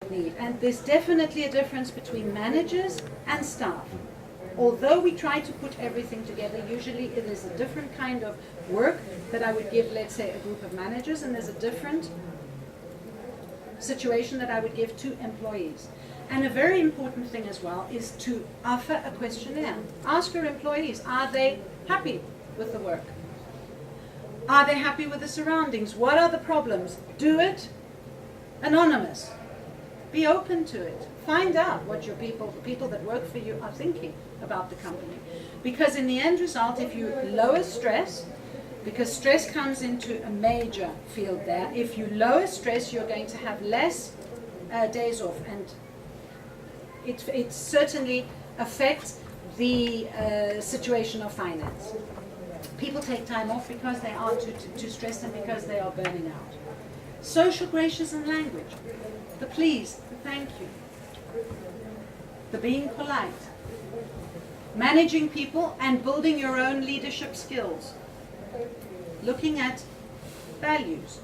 need. And there's definitely a difference between managers and staff. Although we try to put everything together, usually it is a different kind of work that I would give, let's say, a group of managers, and there's a different situation that I would give to employees. And a very important thing as well is to offer a questionnaire. Ask your employees, are they happy with the work? Are they happy with the surroundings? What are the problems? Do it anonymous. Be open to it. Find out what the people that work for you are thinking about the company. Because in the end result, if you lower stress, because stress comes into a major field there, if you lower stress, you're going to have less days off, and it certainly affects the situation of finance. People take time off because they are too stressed and because they are burning out. Social gracious and language. The please, the thank you. The being polite. Managing people and building your own leadership skills. Looking at values.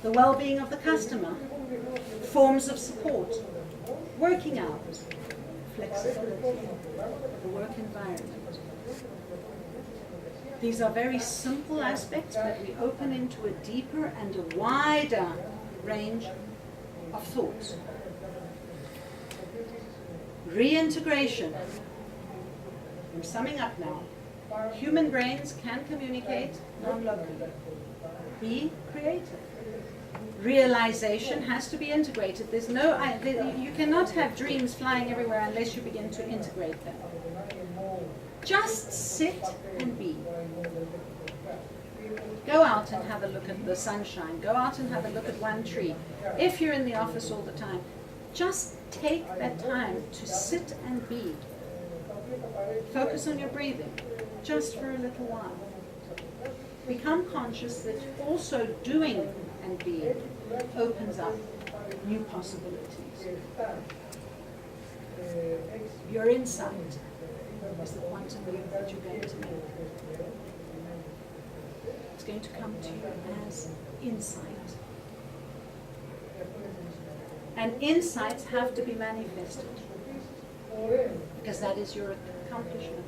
The well-being of the customer. Forms of support. Working hours. Flexibility. The work environment. These are very simple aspects, but we open into a deeper and a wider range of thoughts. Reintegration. I'm summing up now. Human brains can communicate non-locally. Be creative. Realization has to be integrated. There's no, you cannot have dreams flying everywhere unless you begin to integrate them. Just sit and be. Go out and have a look at the sunshine. Go out and have a look at one tree. If you're in the office all the time, just take that time to sit and be. Focus on your breathing, just for a little while. Become conscious that also doing and being opens up new possibilities. Your insight is the quantum leap that you're going to make. It's going to come to you as insight. And insights have to be manifested, because that is your accomplishment.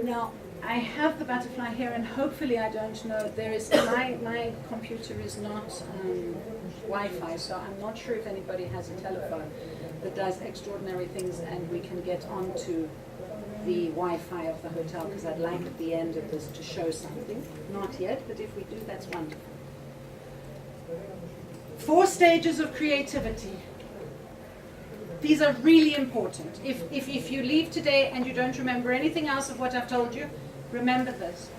Now, I have the butterfly here, and hopefully I don't know, there is, my computer is not Wi-Fi, so I'm not sure if anybody has a telephone that does extraordinary things and we can get onto the Wi-Fi of the hotel, because I'd like at the end of this to show something. Not yet, but if we do, that's wonderful. 4 stages of creativity. These are really important. If you leave today and you don't remember anything else of what I've told you, remember this.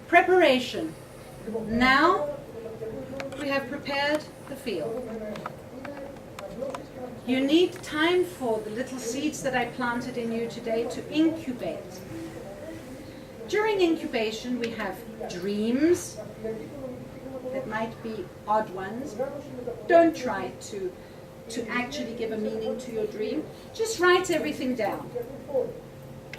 Preparation. Now we have prepared the field. You need time for the little seeds that I planted in you today to incubate. During incubation, we have dreams that might be odd ones. Don't try to actually give a meaning to your dream. Just write everything down.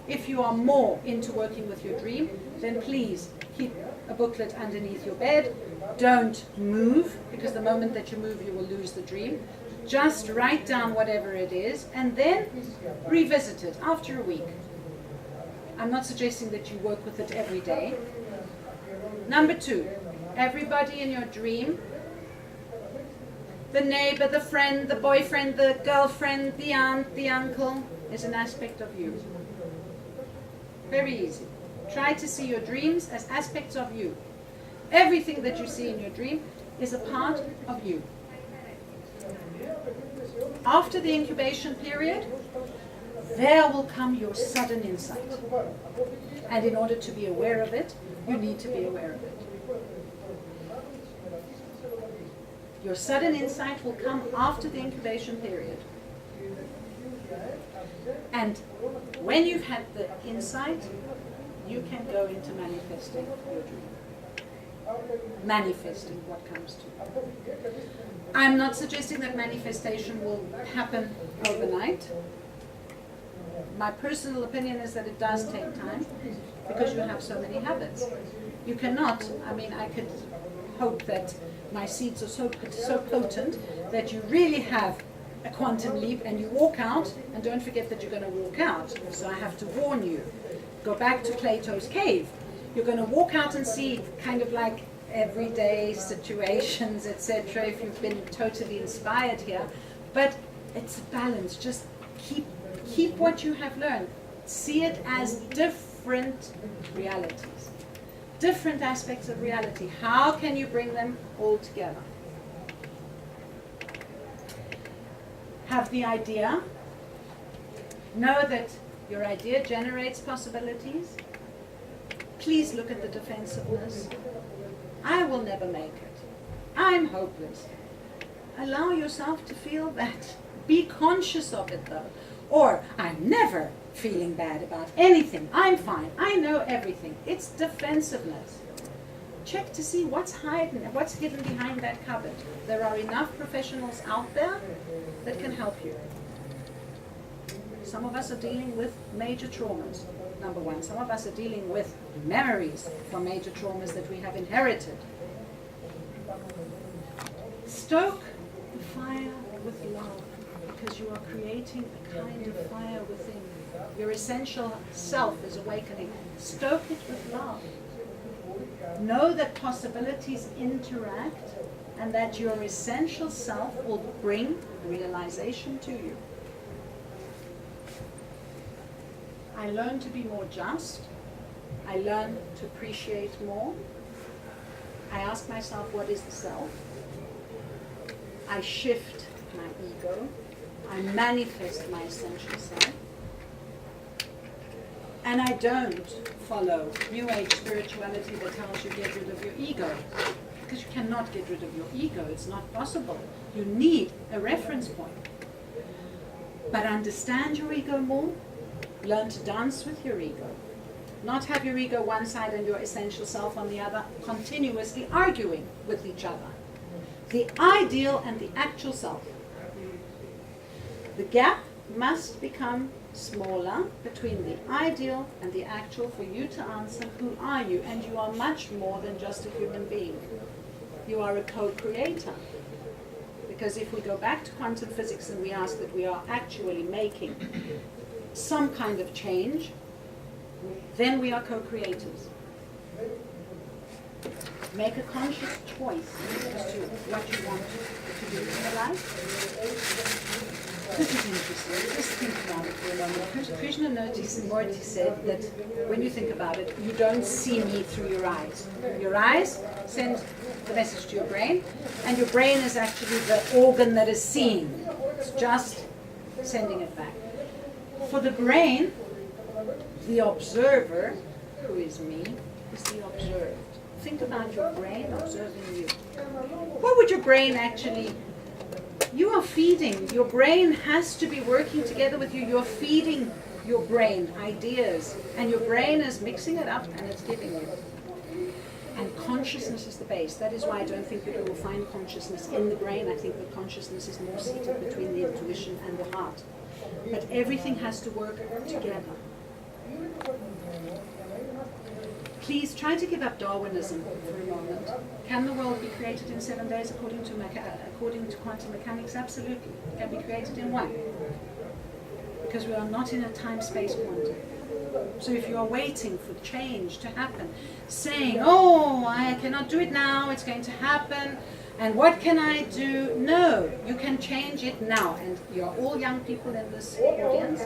If you are more into working with your dream, then please keep a booklet underneath your bed. Don't move, because the moment that you move, you will lose the dream. Just write down whatever it is and then revisit it after a week. I'm not suggesting that you work with it every day. Number 2, everybody in your dream, the neighbor, the friend, the boyfriend, the girlfriend, the aunt, the uncle, is an aspect of you. Very easy. Try to see your dreams as aspects of you. Everything that you see in your dream is a part of you. After the incubation period, there will come your sudden insight. And in order to be aware of it, you need to be aware of it. Your sudden insight will come after the incubation period. And when you've had the insight, you can go into manifesting your dream. Manifesting what comes to you. I'm not suggesting that manifestation will happen overnight. My personal opinion is that it does take time, because you have so many habits. You cannot, I mean, I could hope that my seeds are so potent that you really have a quantum leap and you walk out, and don't forget that you're going to walk out. So I have to warn you. Go back to Plato's cave. You're going to walk out and see kind of like everyday situations, etc., if you've been totally inspired here. But it's a balance. Just keep what you have learned. See it as different realities, different aspects of reality. How can you bring them all together? Have the idea. Know that your idea generates possibilities. Please look at the defensiveness. I will never make it. I'm hopeless. Allow yourself to feel that. Be conscious of it though. Or, I'm never feeling bad about anything. I'm fine. I know everything. It's defensiveness. Check to see what's hidden, what's hidden behind that cupboard. There are enough professionals out there that can help you. Some of us are dealing with major traumas, number one. Some of us are dealing with memories from major traumas that we have inherited. Stoke the fire with love, because you are creating a kind of fire within you. Your essential self is awakening. Stoke it with love. Know that possibilities interact and that your essential self will bring realization to you. I learn to be more just. I learn to appreciate more. I ask myself, what is the self? I shift my ego. I manifest my essential self. And I don't follow New Age spirituality that tells you get rid of your ego. Because you cannot get rid of your ego. It's not possible. You need a reference point. But understand your ego more. Learn to dance with your ego. Not have your ego one side and your essential self on the other, continuously arguing with each other. The ideal and the actual self. The gap must become smaller between the ideal and the actual for you to answer, who are you? And you are much more than just a human being. You are a co-creator. Because if we go back to quantum physics and we ask that we are actually making some kind of change, then we are co-creators. Make a conscious choice as to what you want to do in your life. This is interesting. Just think about it for a moment. Krishnamurti Murti said that when you think about it, you don't see me through your eyes. Your eyes send the message to your brain, and your brain is actually the organ that is seeing. It's just sending it back. For the brain, the observer, who is me, is the observed. Think about your brain observing you. What would your brain actually... You are feeding. Your brain has to be working together with you. You're feeding your brain ideas. And your brain is mixing it up and it's giving you. And consciousness is the base. That is why I don't think that you will find consciousness in the brain. I think that consciousness is more seated between the intuition and the heart. But everything has to work together. Please try to give up Darwinism for a moment. Can the world be created in 7 days according to quantum mechanics? Absolutely. It can be created in 1. Because we are not in a time-space quantum. So if you are waiting for change to happen, saying, oh, I cannot do it now, it's going to happen, and what can I do? No, you can change it now. And you're all young people in this audience.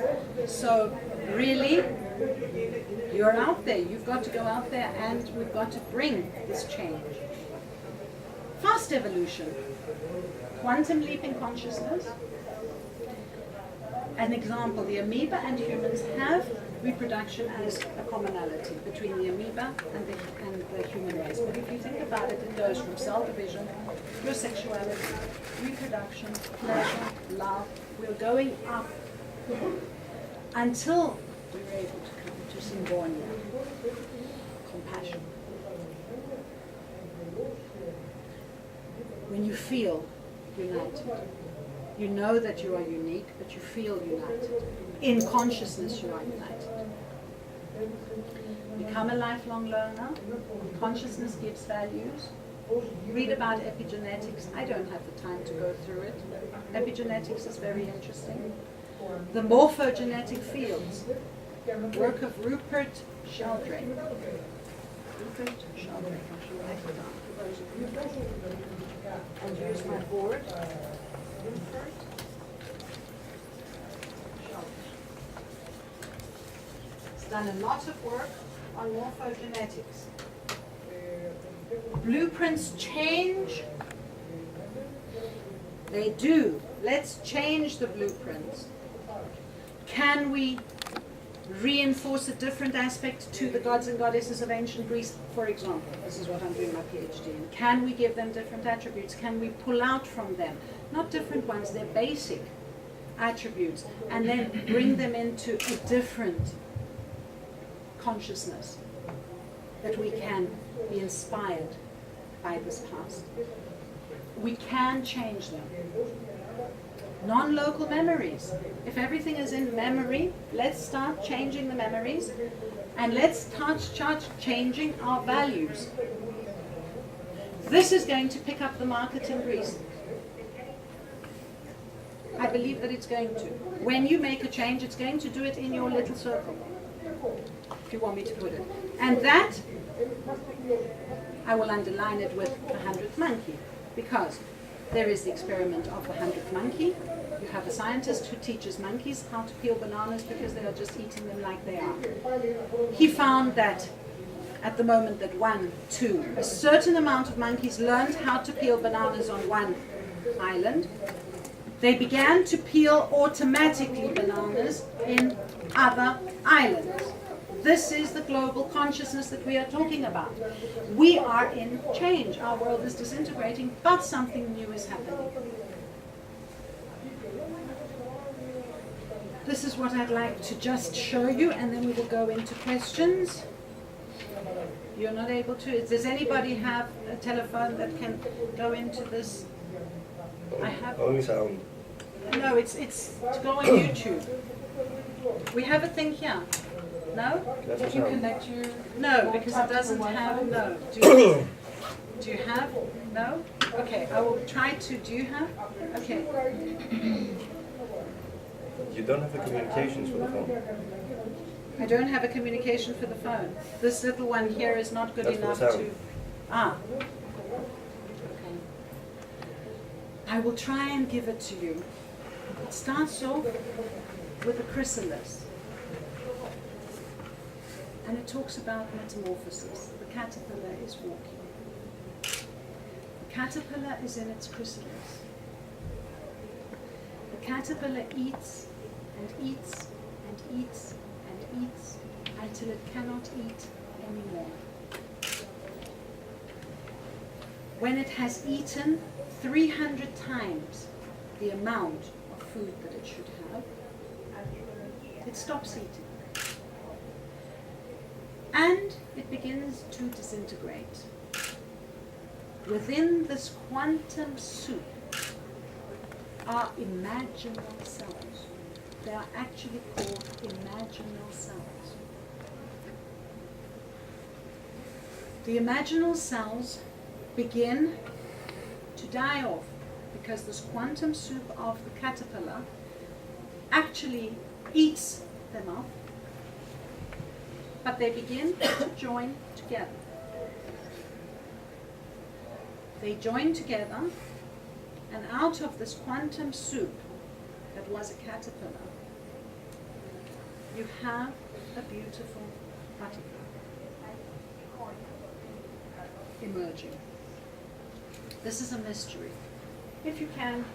So really, you're out there. You've got to go out there and we've got to bring this change. Fast evolution. Quantum leap in consciousness. An example, the amoeba and humans have reproduction as a commonality between the amoeba and the human race. But if you think about it, it goes from cell division, your sexuality, reproduction, pleasure, love. We're going up until we're able to come to Symbionia, compassion. When you feel united, you know that you are unique, but you feel united. In consciousness, you are united. Become a lifelong learner. Consciousness gives values. Read about epigenetics. I don't have the time to go through it. Epigenetics is very interesting. The morphogenetic fields. Work of Rupert Sheldrake. Rupert Sheldrake. I should write it down for those of you. And use my board. Rupert Sheldrake. He's done a lot of work on morphogenetics. Blueprints change. They do. Let's change the blueprints. Can we reinforce a different aspect to the gods and goddesses of ancient Greece, for example? This is what I'm doing my PhD in. Can we give them different attributes? Can we pull out from them? Not different ones, they're basic attributes, and then bring them into a different consciousness that we can be inspired by this past. We can change them. Non-local memories. If everything is in memory, let's start changing the memories, and let's start changing our values. This is going to pick up the market in Greece. I believe that it's going to. When you make a change, it's going to do it in your little circle, if you want me to put it. And that, I will underline it with the 100th monkey, because there is the experiment of the 100th monkey. You have a scientist who teaches monkeys how to peel bananas because they are just eating them like they are. He found that at the moment that a certain amount of monkeys learned how to peel bananas on one island, they began to peel automatically bananas in other islands. This is the global consciousness that we are talking about. We are in change. Our world is disintegrating, but something new is happening. This is what I'd like to just show you, and then we will go into questions. You're not able to? Does anybody have a telephone that can go into this? I have. Only sound. No, it's to go on YouTube. We have a thing here. No? Did you connect your... No, because it doesn't have, no. Do you have? No? Okay, I will try to, do you have? Okay. You don't have the communications for the phone. I don't have a communication for the phone. This little one here is not good That's enough for the sound. to... Ah. Okay. I will try and give it to you. It starts off with a chrysalis. And it talks about metamorphosis. The caterpillar is walking. The caterpillar is in its chrysalis. The caterpillar eats and eats and eats and eats until it cannot eat anymore. When it has eaten 300 times the amount of food that it should have, it stops eating. And it begins to disintegrate. Within this quantum soup are imaginal cells. They are actually called imaginal cells. The imaginal cells begin to die off because this quantum soup of the caterpillar actually eats them up. But they begin to join together. They join together, and out of this quantum soup that was a caterpillar, you have a beautiful butterfly emerging. This is a mystery. If you can,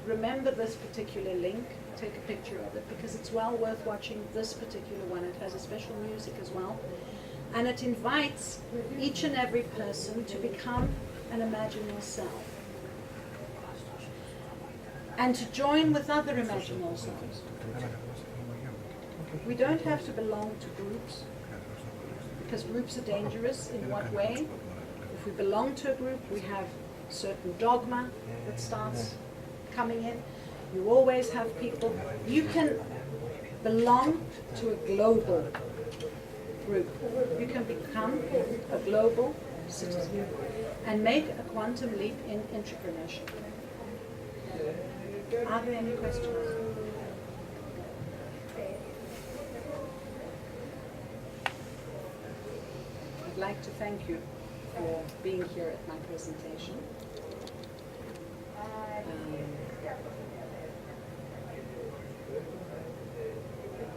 remember this particular link. Take a picture of it because it's well worth watching this particular one. It has a special music as well, and it invites each and every person to become an imaginal cell and to join with other imaginal cells. We don't have to belong to groups because groups are dangerous. In what way? If we belong to a group, we have certain dogma that starts coming in. You always have people. You can belong to a global group. You can become a global citizen. and make a quantum leap in entrepreneurship. Are there any questions? I'd like to thank you for being here at my presentation.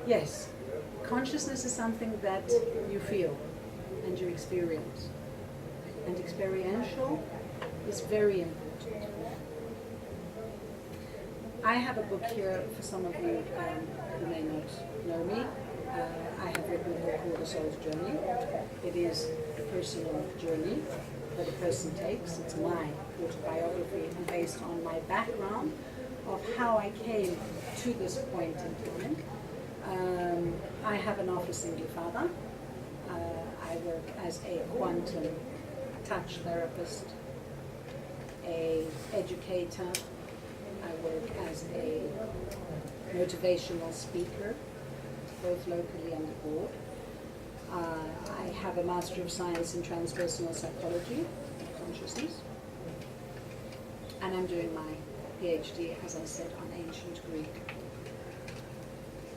Yes, consciousness is something that you feel and you experience. And experiential is very important. I have a book here for some of you who may not know me. I have written a book called The Soul's Journey. It is a personal journey that a person takes. It's my autobiography and based on my background of how I came to this point in time. I have an office in Gifada. I work as a quantum touch therapist, a educator. I work as a motivational speaker, both locally and abroad. I have a Master of Science in Transpersonal Psychology and Consciousness. And I'm doing my PhD, as I said, on Ancient Greek,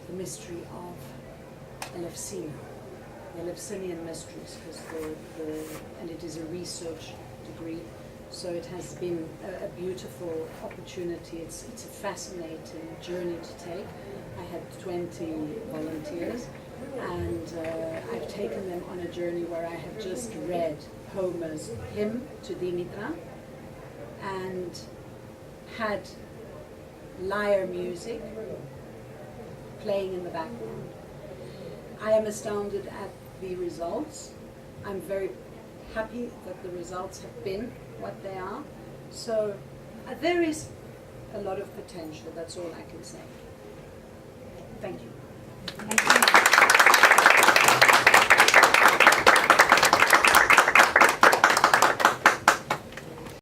the mystery of Eleusina, the Eleusinian mysteries, and it is a research degree. So it has been a beautiful opportunity. It's a fascinating journey to take. I had 20 volunteers, and I've taken them on a journey where I have just read Homer's hymn to Dimitra and had lyre music playing in the background. I am astounded at the results. I'm very happy that the results have been what they are. So there is a lot of potential. That's all I can say. Thank you.